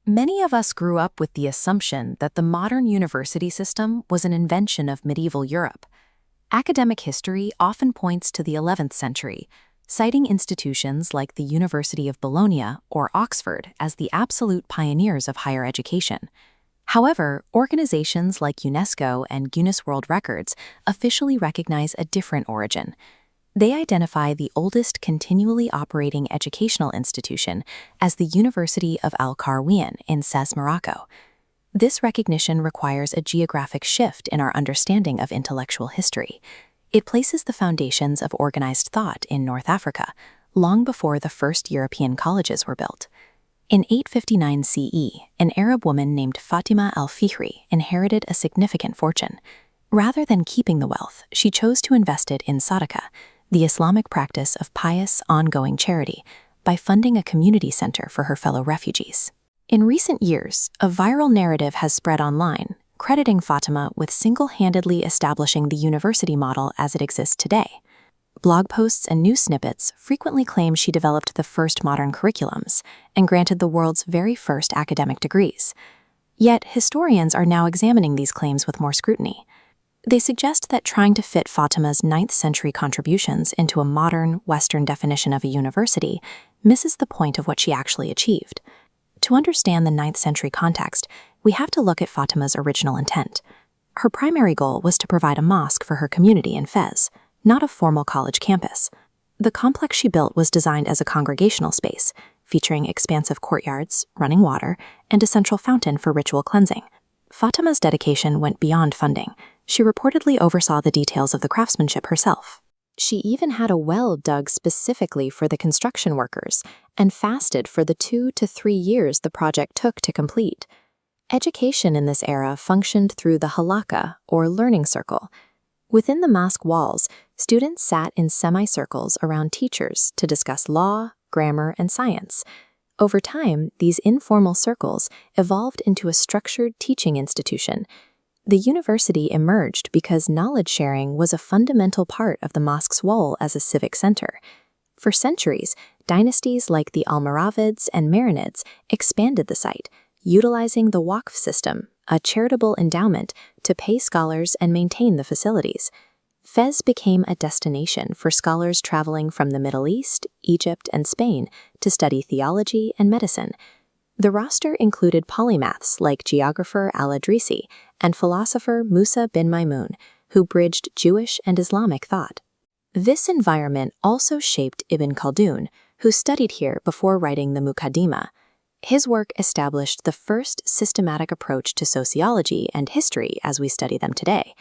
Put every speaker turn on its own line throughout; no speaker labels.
Many of us grew up with the assumption that the modern university system was an invention of medieval Europe. Academic history often points to the 11th century, citing institutions like the University of Bologna or Oxford as the absolute pioneers of higher education. However, organizations like UNESCO and Guinness World Records officially recognize a different origin. They identify the oldest continually operating educational institution as the University of al-Qarawiyyin in Fez, Morocco. This recognition requires a geographic shift in our understanding of intellectual history. It places the foundations of organized thought in North Africa, long before the first European colleges were built. In 859 CE, an Arab woman named Fatima al-Fihri inherited a significant fortune. Rather than keeping the wealth, she chose to invest it in sadaqah, the Islamic practice of pious, ongoing charity, by funding a community center for her fellow refugees. In recent years, a viral narrative has spread online, crediting Fatima with single-handedly establishing the university model as it exists today. Blog posts and news snippets frequently claim she developed the first modern curriculums and granted the world's very first academic degrees. Yet, historians are now examining these claims with more scrutiny. They suggest that trying to fit Fatima's 9th century contributions into a modern, Western definition of a university misses the point of what she actually achieved. To understand the 9th century context, we have to look at Fatima's original intent. Her primary goal was to provide a mosque for her community in Fez, not a formal college campus. The complex she built was designed as a congregational space, featuring expansive courtyards, running water, and a central fountain for ritual cleansing. Fatima's dedication went beyond funding. She reportedly oversaw the details of the craftsmanship herself. She even had a well dug specifically for the construction workers and fasted for the 2 to 3 years the project took to complete. Education in this era functioned through the halakha, or learning circle. Within the mosque walls, students sat in semicircles around teachers to discuss law, grammar, and science. Over time, these informal circles evolved into a structured teaching institution. The university emerged because knowledge sharing was a fundamental part of the mosque's role as a civic center. For centuries, dynasties like the Almoravids and Marinids expanded the site, utilizing the Waqf system, a charitable endowment, to pay scholars and maintain the facilities. Fez became a destination for scholars traveling from the Middle East, Egypt, and Spain to study theology and medicine. The roster included polymaths like geographer al-Idrisi and philosopher Musa bin Maimun, who bridged Jewish and Islamic thought. This environment also shaped Ibn Khaldun, who studied here before writing the Muqaddimah. His work established the first systematic approach to sociology and history as we study them today.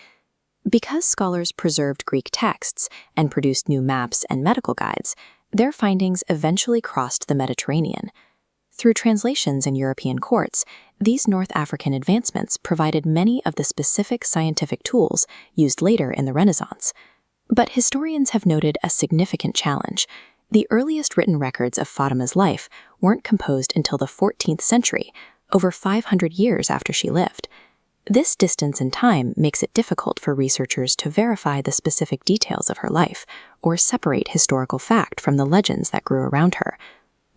Because scholars preserved Greek texts and produced new maps and medical guides, their findings eventually crossed the Mediterranean. Through translations in European courts, these North African advancements provided many of the specific scientific tools used later in the Renaissance. But historians have noted a significant challenge. The earliest written records of Fatima's life weren't composed until the 14th century, over 500 years after she lived. This distance in time makes it difficult for researchers to verify the specific details of her life or separate historical fact from the legends that grew around her.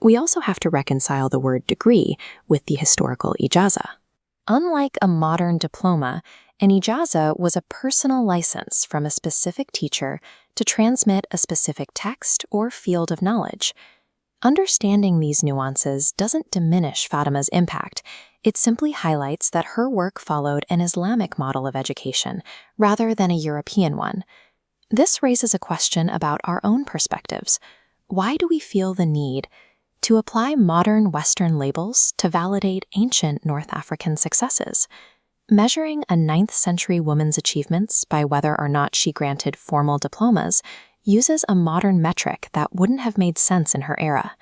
We also have to reconcile the word degree with the historical ijaza. Unlike a modern diploma, an ijaza was a personal license from a specific teacher to transmit a specific text or field of knowledge. Understanding these nuances doesn't diminish Fatima's impact. It simply highlights that her work followed an Islamic model of education rather than a European one. This raises a question about our own perspectives. Why do we feel the need to apply modern Western labels to validate ancient North African successes? Measuring a 9th century woman's achievements by whether or not she granted formal diplomas uses a modern metric that wouldn't have made sense in her era.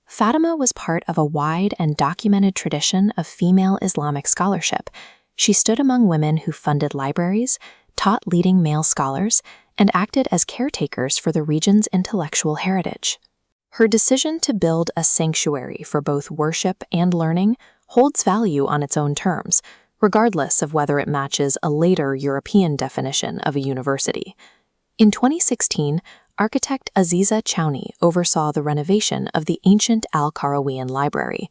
Fatima was part of a wide and documented tradition of female Islamic scholarship. She stood among women who funded libraries, taught leading male scholars, and acted as caretakers for the region's intellectual heritage. Her decision to build a sanctuary for both worship and learning holds value on its own terms, regardless of whether it matches a later European definition of a university. In 2016, architect Aziza Chowni oversaw the renovation of the ancient al-Qarawiyyin library.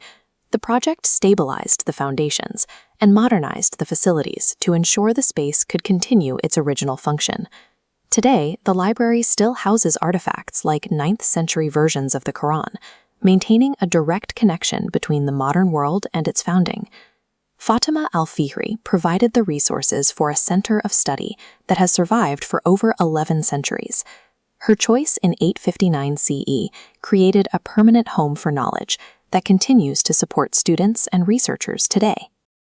The project stabilized the foundations and modernized the facilities to ensure the space could continue its original function. Today, the library still houses artifacts like 9th century versions of the Quran, maintaining a direct connection between the modern world and its founding. Fatima al-Fihri provided the resources for a center of study that has survived for over 11 centuries. Her choice in 859 CE created a permanent home for knowledge that continues to support students and researchers today.